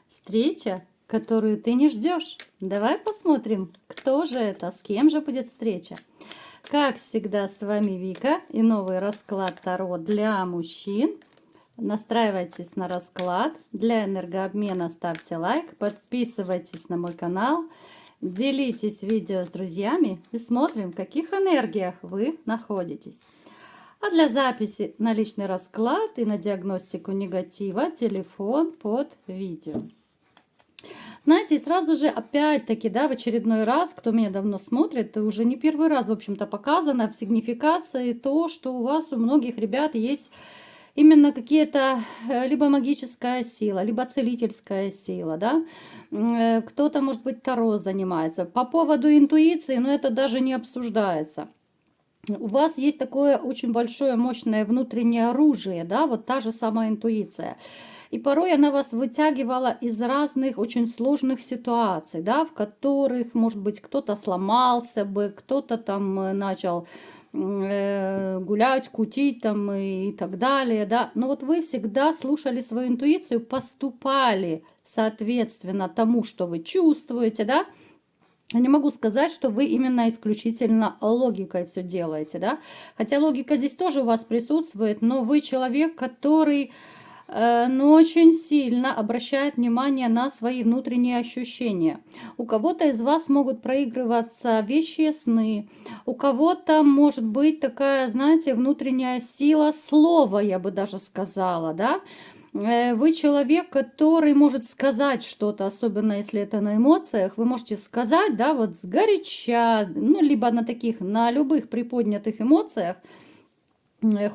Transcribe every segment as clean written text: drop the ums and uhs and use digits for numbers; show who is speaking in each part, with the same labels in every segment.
Speaker 1: Встреча, которую ты не ждешь. Давай посмотрим, кто же это, с кем же будет встреча. Как всегда, с вами Вика и новый расклад Таро для мужчин. Настраивайтесь на расклад. Для энергообмена ставьте лайк, подписывайтесь на мой канал, делитесь видео с друзьями и смотрим, в каких энергиях вы находитесь. А для записи на личный расклад и на диагностику негатива телефон под видео. Знаете, и сразу же, опять-таки, да, в очередной раз, кто меня давно смотрит, и уже не первый раз, в общем-то, показано в сигнификации то, что у вас, у многих ребят есть именно какие-то, либо магическая сила, либо целительская сила, да. Кто-то, может быть, Таро занимается. По поводу интуиции, но это даже не обсуждается. У вас есть такое очень большое, мощное внутреннее оружие, да, вот та же самая интуиция. И порой она вас вытягивала из разных очень сложных ситуаций, да, в которых, может быть, кто-то сломался бы, кто-то там начал гулять, кутить там и так далее, да. Но вот вы всегда слушали свою интуицию, поступали соответственно тому, что вы чувствуете, да. Я не могу сказать, что вы именно исключительно логикой все делаете, да. Хотя логика здесь тоже у вас присутствует, но вы человек, который но очень сильно обращает внимание на свои внутренние ощущения. У кого-то из вас могут проигрываться вещие сны, у кого-то может быть такая, знаете, внутренняя сила слова, я бы даже сказала, да. Вы человек, который может сказать что-то, особенно если это на эмоциях, вы можете сказать, да, вот сгоряча, ну, либо на таких, на любых приподнятых эмоциях,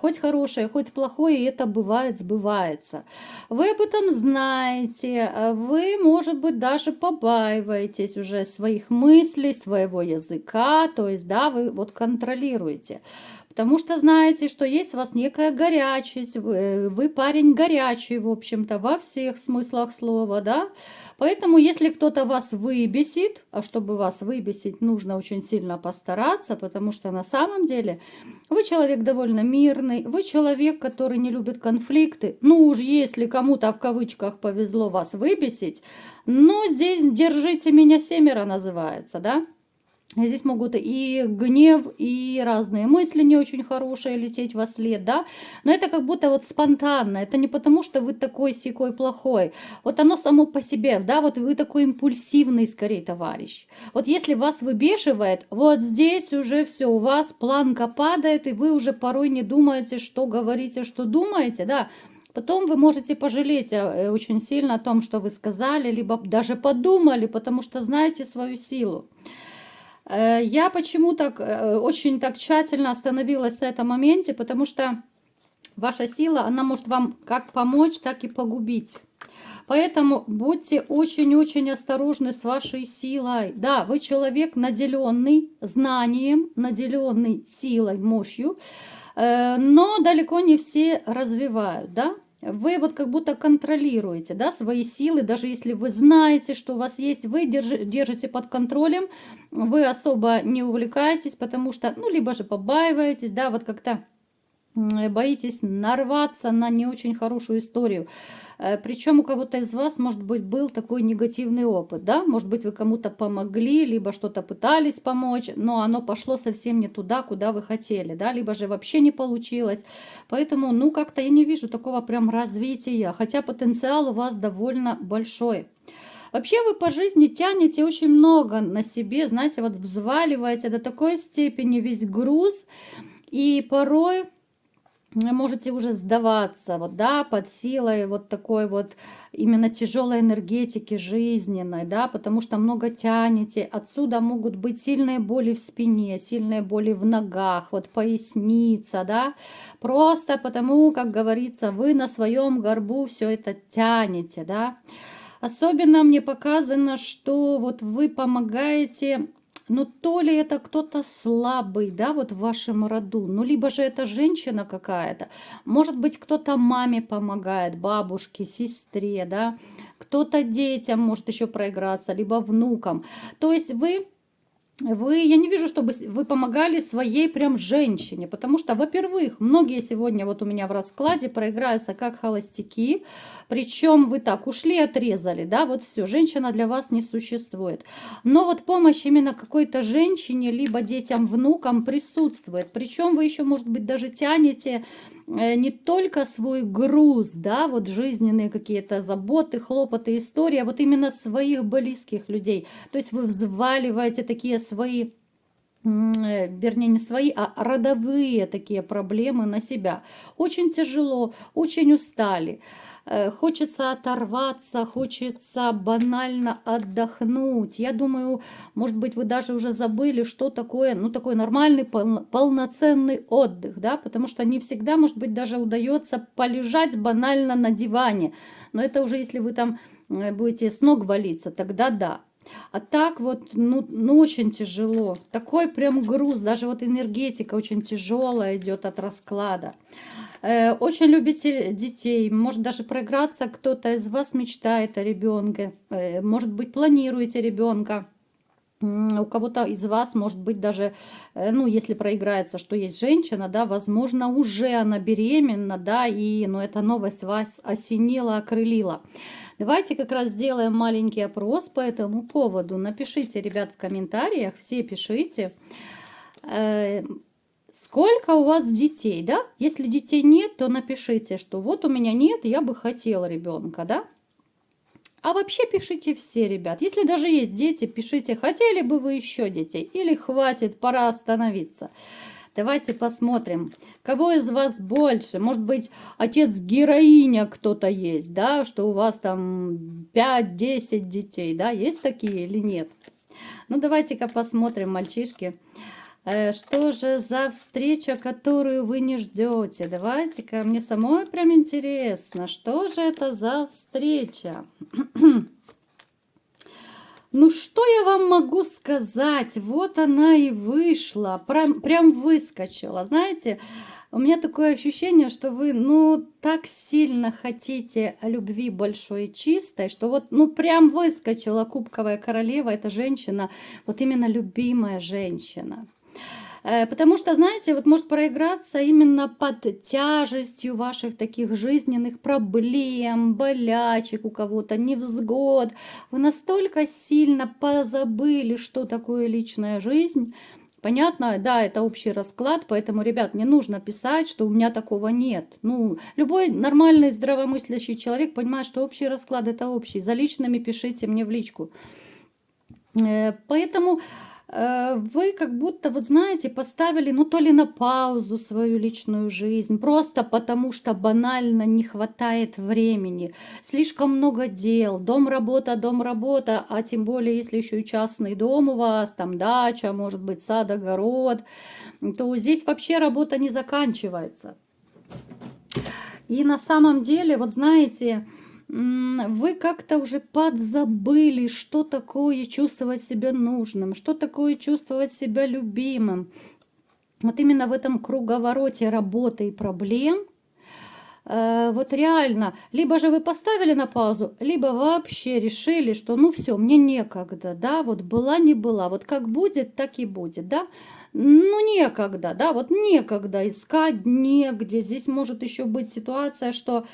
Speaker 1: хоть хорошее, хоть плохое, и это бывает, сбывается. Вы об этом знаете, вы, может быть, даже побаиваетесь уже своих мыслей, своего языка, то есть, да, вы вот контролируете. Потому что знаете, что есть у вас некая горячесть, вы парень горячий, в общем-то, во всех смыслах слова, да. Поэтому, если кто-то вас выбесит, а чтобы вас выбесить, нужно очень сильно постараться, потому что на самом деле вы человек довольно мирный, вы человек, который не любит конфликты. Ну уж если кому-то в кавычках повезло вас выбесить, ну здесь «держите меня семеро» называется, да? Здесь могут и гнев, и разные мысли не очень хорошие лететь во след, да. Но это как будто вот спонтанно. Это не потому, что вы такой сякой плохой. Вот оно само по себе, да, вот вы такой импульсивный скорее товарищ. Вот если вас выбешивает, вот здесь уже все, у вас планка падает, и вы уже порой не думаете, что говорите, что думаете, да. Потом вы можете пожалеть очень сильно о том, что вы сказали, либо даже подумали, потому что знаете свою силу. Я почему так очень так тщательно остановилась на этом моменте, потому что ваша сила, она может вам как помочь, так и погубить. Поэтому будьте очень-очень осторожны с вашей силой. Да, вы человек, наделенный знанием, наделенный силой, мощью, но далеко не все развивают, да. Вы вот как будто контролируете, да, свои силы, даже если вы знаете, что у вас есть, вы держите под контролем, вы особо не увлекаетесь, потому что, ну, либо же побаиваетесь, да, вот как-то боитесь нарваться на не очень хорошую историю. Причем у кого-то из вас, может быть, был такой негативный опыт, да, может быть, вы кому-то помогли, либо что-то пытались помочь, но оно пошло совсем не туда, куда вы хотели, да, либо же вообще не получилось. Поэтому, ну, как-то я не вижу такого прям развития, хотя потенциал у вас довольно большой. Вообще вы по жизни тянете очень много на себе, знаете, вот взваливаете до такой степени весь груз, и порой можете уже сдаваться, вот, да, под силой вот такой вот именно тяжелой энергетики жизненной, да, потому что много тянете. Отсюда могут быть сильные боли в спине, сильные боли в ногах, вот поясница, да, просто потому, как говорится, вы на своем горбу все это тянете, да. Особенно мне показано, что вот вы помогаете, ну, то ли это кто-то слабый, да, вот в вашем роду, ну, либо же это женщина какая-то, может быть, кто-то маме помогает, бабушке, сестре, да, кто-то детям может еще проиграться, либо внукам. То есть вы я не вижу, чтобы вы помогали своей прям женщине, потому что, во-первых, многие сегодня вот у меня в раскладе проиграются как холостяки, причем вы так ушли, отрезали, да, вот все, женщина для вас не существует. Но вот помощь именно какой-то женщине, либо детям, внукам присутствует, причем вы еще, может быть, даже тянете не только свой груз, да, вот жизненные какие-то заботы, хлопоты, истории, а вот именно своих близких людей. То есть вы взваливаете такие свои, вернее, не свои, а родовые такие проблемы на себя. Очень тяжело, очень устали. Хочется оторваться, хочется банально отдохнуть. Я думаю, может быть, вы даже уже забыли, что такое, ну, такой нормальный, полноценный отдых, да, потому что не всегда, может быть, даже удается полежать банально на диване. Но это уже если вы там будете с ног валиться, тогда да. А так вот, ну очень тяжело. Такой прям груз, даже вот энергетика очень тяжелая идет от расклада. Очень любите детей, может даже проиграться, кто-то из вас мечтает о ребенке, может быть планируете ребенка. У кого-то из вас, может быть, даже, ну, если проиграется, что есть женщина, да, возможно, уже она беременна, да, и, ну, эта новость вас осенила, окрылила. Давайте как раз сделаем маленький опрос по этому поводу. Напишите, ребят, в комментариях, все пишите, сколько у вас детей, да? Если детей нет, то напишите, что вот у меня нет, я бы хотела ребенка, да? А вообще пишите все, ребят. Если даже есть дети, пишите, хотели бы вы еще детей или хватит, пора остановиться. Давайте посмотрим, кого из вас больше. Может быть, отец-героиня кто-то есть, да, что у вас там 5-10 детей, да, есть такие или нет? Ну, давайте-ка посмотрим, мальчишки. Что же за встреча, которую вы не ждете? Давайте-ка, мне самой прям интересно, что же это за встреча? Ну, что я вам могу сказать? Вот она и вышла, прям выскочила. Знаете, у меня такое ощущение, что вы, ну, так сильно хотите любви большой и чистой, что вот, ну, прям выскочила кубковая королева, эта женщина, вот именно любимая женщина. Потому что, знаете, вот может проиграться именно под тяжестью ваших таких жизненных проблем, болячек у кого-то, невзгод. Вы настолько сильно позабыли, что такое личная жизнь. Понятно, да, это общий расклад, поэтому, ребят, не нужно писать, что у меня такого нет. Ну, любой нормальный, здравомыслящий человек понимает, что общий расклад это общий. За личными пишите мне в личку. Поэтому вы как будто, вот знаете, поставили, ну, то ли на паузу свою личную жизнь, просто потому что банально не хватает времени. Слишком много дел, дом, работа, а тем более, если еще и частный дом у вас, там дача, может быть, сад, огород, то здесь вообще работа не заканчивается. И на самом деле, вот знаете, вы как-то уже подзабыли, что такое чувствовать себя нужным, что такое чувствовать себя любимым. Вот именно в этом круговороте работы и проблем, вот реально, либо же вы поставили на паузу, либо вообще решили, что ну все, мне некогда, да, вот была, не была, вот как будет, так и будет, да. Ну, некогда, да, вот некогда искать, негде. Здесь может еще быть ситуация, что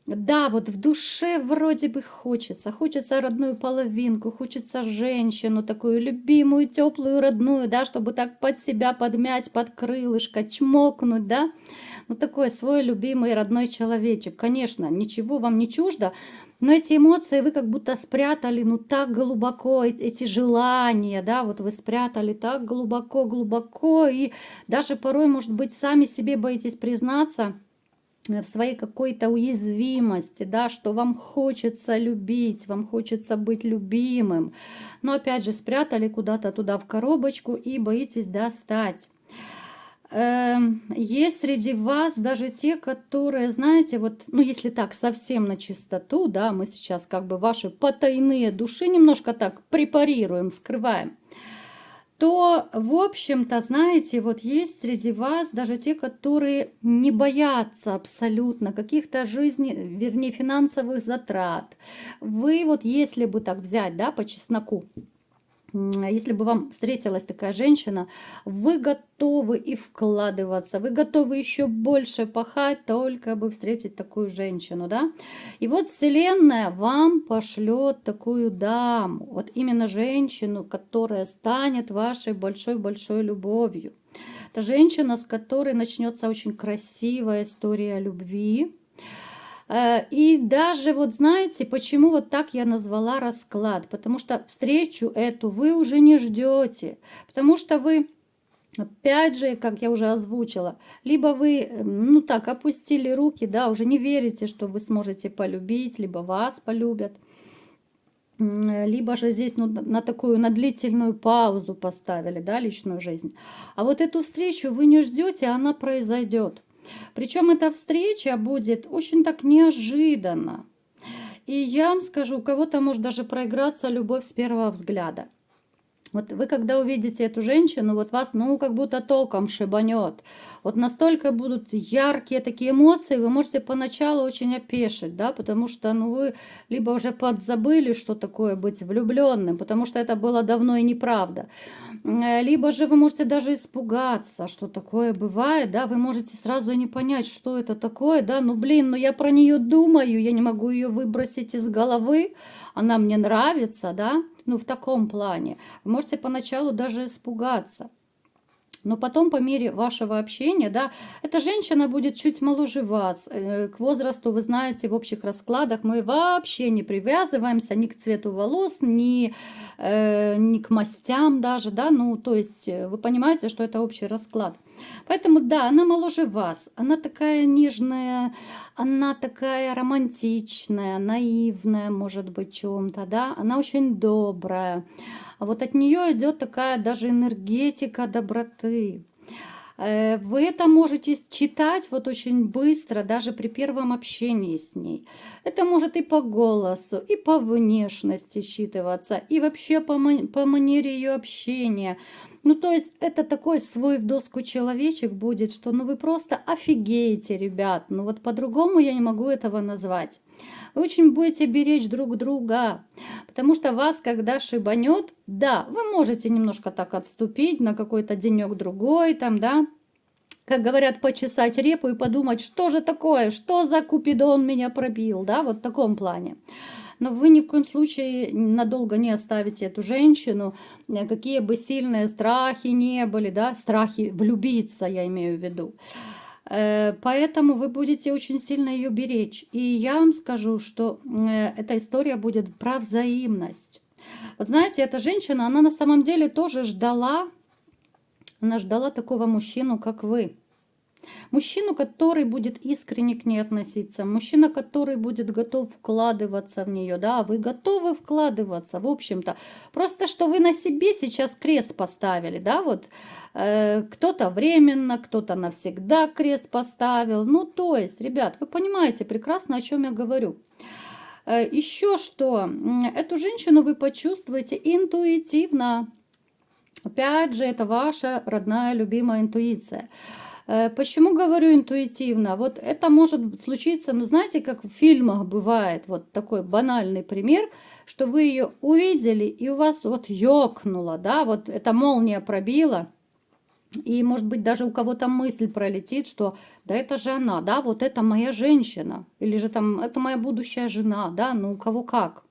Speaker 1: да, вот в душе вроде бы хочется родную половинку, хочется женщину такую любимую, теплую, родную, да, чтобы так под себя подмять, под крылышко, чмокнуть, да. Ну, такой свой любимый родной человечек. Конечно, ничего вам не чуждо, но эти эмоции вы как будто спрятали, ну, так глубоко, эти желания, да, вот вы спрятали так глубоко, и даже порой, может быть, сами себе боитесь признаться в своей какой-то уязвимости, да, что вам хочется любить, вам хочется быть любимым. Но опять же спрятали куда-то туда в коробочку и боитесь достать. Есть среди вас даже те, которые, знаете, вот, ну если так совсем на чистоту, да, мы сейчас как бы ваши потайные души немножко так препарируем, скрываем, то, в общем-то, знаете, вот есть среди вас даже те, которые не боятся абсолютно каких-то вернее, финансовых затрат. Вы вот, если бы так взять, да, по чесноку, Если бы вам встретилась такая женщина, вы готовы и вкладываться, вы готовы еще больше пахать, только бы встретить такую женщину, да? И вот Вселенная вам пошлет такую даму, вот именно женщину, которая станет вашей большой-большой любовью. Это женщина, с которой начнется очень красивая история любви. И даже вот знаете, почему вот так я назвала расклад? Потому что встречу эту вы уже не ждете, потому что вы, опять же, как я уже озвучила, либо вы, ну так, опустили руки, да, уже не верите, что вы сможете полюбить, либо вас полюбят. Либо же здесь ну, на такую, на длительную паузу поставили, да, личную жизнь. А вот эту встречу вы не ждете, она произойдет. Причем эта встреча будет очень так неожиданно. И я вам скажу, у кого-то может даже проиграться любовь с первого взгляда. Вот вы когда увидите эту женщину, вот вас, ну, как будто током шибанет. Вот настолько будут яркие такие эмоции, вы можете поначалу очень опешить, да, потому что, ну, вы либо уже подзабыли, что такое быть влюбленным, потому что это было давно и неправда. Либо же вы можете даже испугаться, что такое бывает, да, вы можете сразу и не понять, что это такое, да, ну, блин, ну, я про нее думаю, я не могу ее выбросить из головы, она мне нравится, да, ну, в таком плане. Вы можете поначалу даже испугаться. Но потом, по мере вашего общения, да, эта женщина будет чуть моложе вас. К возрасту, вы знаете, в общих раскладах мы вообще не привязываемся ни к цвету волос, ни к мастям даже, да, ну, то есть вы понимаете, что это общий расклад. Поэтому, да, она моложе вас, она такая нежная, она такая романтичная, наивная, может быть, чем-то, да, она очень добрая. А вот от нее идет такая даже энергетика доброты. Вы это можете читать вот очень быстро, даже при первом общении с ней. Это может и по голосу, и по внешности считываться, и вообще по манере ее общения. Ну, то есть это такой свой в доску человечек будет, что ну вы просто офигеете, ребят. Ну вот по-другому я не могу этого назвать. Вы очень будете беречь друг друга, потому что вас, когда шибанет, да, вы можете немножко так отступить на какой-то денек-другой, там, да, как говорят, почесать репу и подумать, что же такое, что за Купидон меня пробил, да, вот в таком плане. Но вы ни в коем случае надолго не оставите эту женщину, какие бы сильные страхи не были, да, страхи влюбиться, я имею в виду. Поэтому вы будете очень сильно ее беречь. И я вам скажу, что эта история будет про взаимность. Вот знаете, эта женщина, она на самом деле тоже ждала, она ждала такого мужчину, как вы. Мужчину, который будет искренне к ней относиться, мужчина, который будет готов вкладываться в нее, да, вы готовы вкладываться, в общем-то. Просто что вы на себе сейчас крест поставили, да, вот кто-то временно, кто-то навсегда крест поставил. Ну, то есть, ребят, вы понимаете прекрасно, о чем я говорю. Еще что, эту женщину вы почувствуете интуитивно. Опять же, это ваша родная, любимая интуиция. Почему говорю интуитивно? Вот это может случиться, ну знаете, как в фильмах бывает, вот такой банальный пример, что вы ее увидели и у вас вот ёкнуло, да, вот эта молния пробила, и может быть даже у кого-то мысль пролетит, что да это же она, да, вот это моя женщина, или же там это моя будущая жена, да, ну у кого как.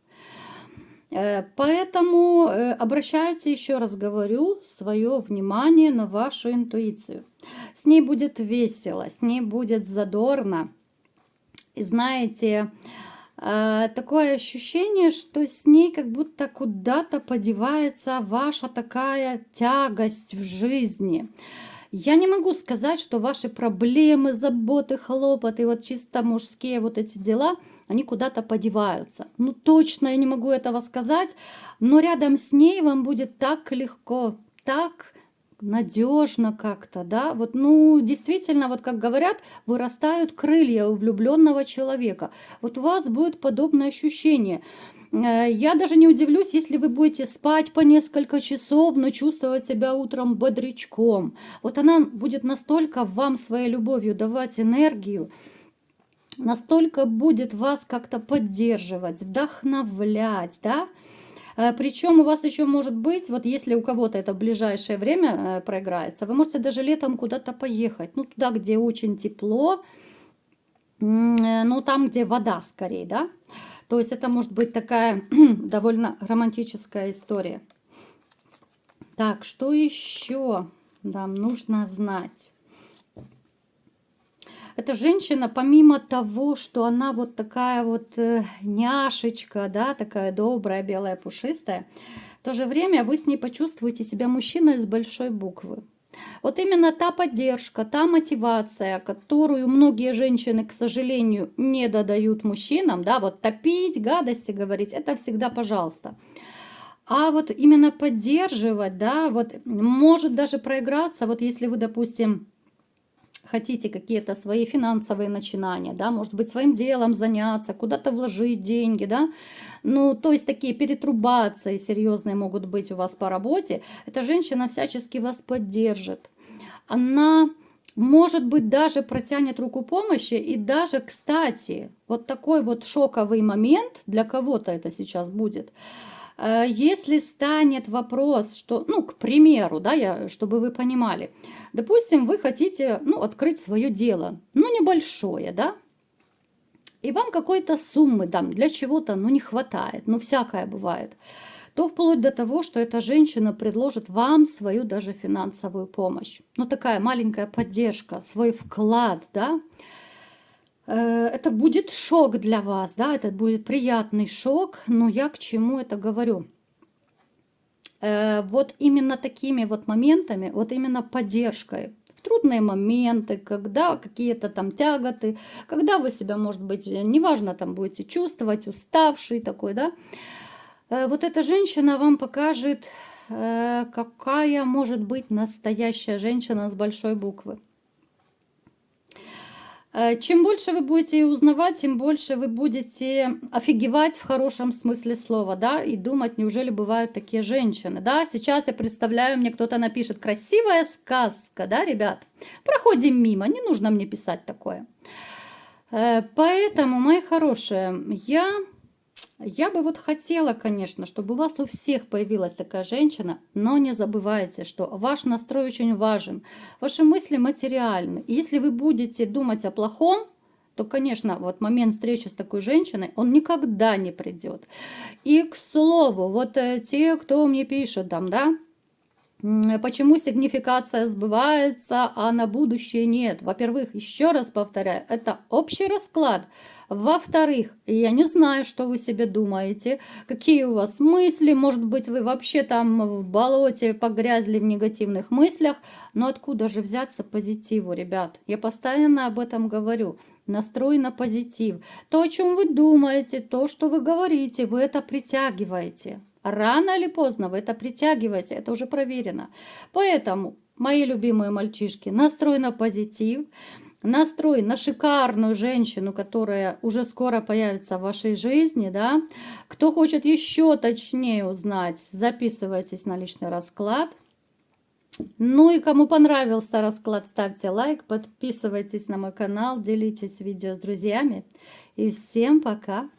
Speaker 1: Поэтому обращайте, еще раз говорю, свое внимание на вашу интуицию. С ней будет весело, с ней будет задорно. И знаете, такое ощущение, что с ней как будто куда-то подевается ваша такая тягость в жизни. Я не могу сказать, что ваши проблемы, заботы, хлопоты, вот чисто мужские вот эти дела, они куда-то подеваются. Ну точно я не могу этого сказать, но рядом с ней вам будет так легко, так надежно как-то, да, вот, ну, действительно, вот как говорят, вырастают крылья у влюбленного человека. Вот у вас будет подобное ощущение. Я даже не удивлюсь, если вы будете спать по несколько часов, но чувствовать себя утром бодрячком. Вот она будет настолько вам своей любовью давать энергию, настолько будет вас как-то поддерживать, вдохновлять, да, Причем у вас еще может быть, вот если у кого-то это в ближайшее время проиграется, вы можете даже летом куда-то поехать, ну, туда, где очень тепло, ну, там, где вода скорее, да. То есть это может быть такая довольно романтическая история. Так, что еще нам нужно знать? Эта женщина, помимо того, что она вот такая вот няшечка, да, такая добрая, белая, пушистая, в то же время вы с ней почувствуете себя мужчиной с большой буквы. Вот именно та поддержка, та мотивация, которую многие женщины, к сожалению, не додают мужчинам, да, вот топить, гадости говорить, это всегда пожалуйста. А вот именно поддерживать, да, вот может даже проиграться, вот если вы, допустим, хотите какие-то свои финансовые начинания, да, может быть, своим делом заняться, куда-то вложить деньги, да, ну, то есть такие перетрубации серьезные могут быть у вас по работе, эта женщина всячески вас поддержит. Она, может быть, даже протянет руку помощи, и даже, кстати, вот такой вот шоковый момент, для кого-то это сейчас будет, если станет вопрос, что, ну, к примеру, да, чтобы вы понимали, допустим, вы хотите, ну, открыть свое дело, ну, небольшое, да, и вам какой-то суммы там для чего-то, ну, не хватает, ну, всякое бывает, то вплоть до того, что эта женщина предложит вам свою даже финансовую помощь. Ну, такая маленькая поддержка, свой вклад, да. Это будет шок для вас, да, это будет приятный шок, но я к чему это говорю? Вот именно такими вот моментами, вот именно поддержкой в трудные моменты, когда какие-то там тяготы, когда вы себя, может быть, неважно, там будете чувствовать, уставший такой, да, вот эта женщина вам покажет, какая может быть настоящая женщина с большой буквы. Чем больше вы будете ее узнавать, тем больше вы будете офигевать в хорошем смысле слова, да, и думать, неужели бывают такие женщины, да. Сейчас я представляю, мне кто-то напишет: красивая сказка, да, ребят, проходим мимо, не нужно мне писать такое. Поэтому, мои хорошие, я бы вот хотела, конечно, чтобы у вас у всех появилась такая женщина, но не забывайте, что ваш настрой очень важен, ваши мысли материальны. И если вы будете думать о плохом, то, конечно, вот момент встречи с такой женщиной, он никогда не придет. И, к слову, вот те, кто мне пишет там, да, почему сигнификация сбывается, а на будущее нет? Во-первых, еще раз повторяю, это общий расклад. Во-вторых, я не знаю, что вы себе думаете, какие у вас мысли, может быть, вы вообще там в болоте погрязли в негативных мыслях, но откуда же взяться позитиву, ребят? Я постоянно об этом говорю. Настрой на позитив. То, о чем вы думаете, то, что вы говорите, вы это притягиваете. Рано или поздно вы это притягиваете, это уже проверено. Поэтому, мои любимые мальчишки, настрой на позитив, настрой на шикарную женщину, которая уже скоро появится в вашей жизни, да. Кто хочет еще точнее узнать, записывайтесь на личный расклад. Ну и кому понравился расклад, ставьте лайк, подписывайтесь на мой канал, делитесь видео с друзьями. И всем пока!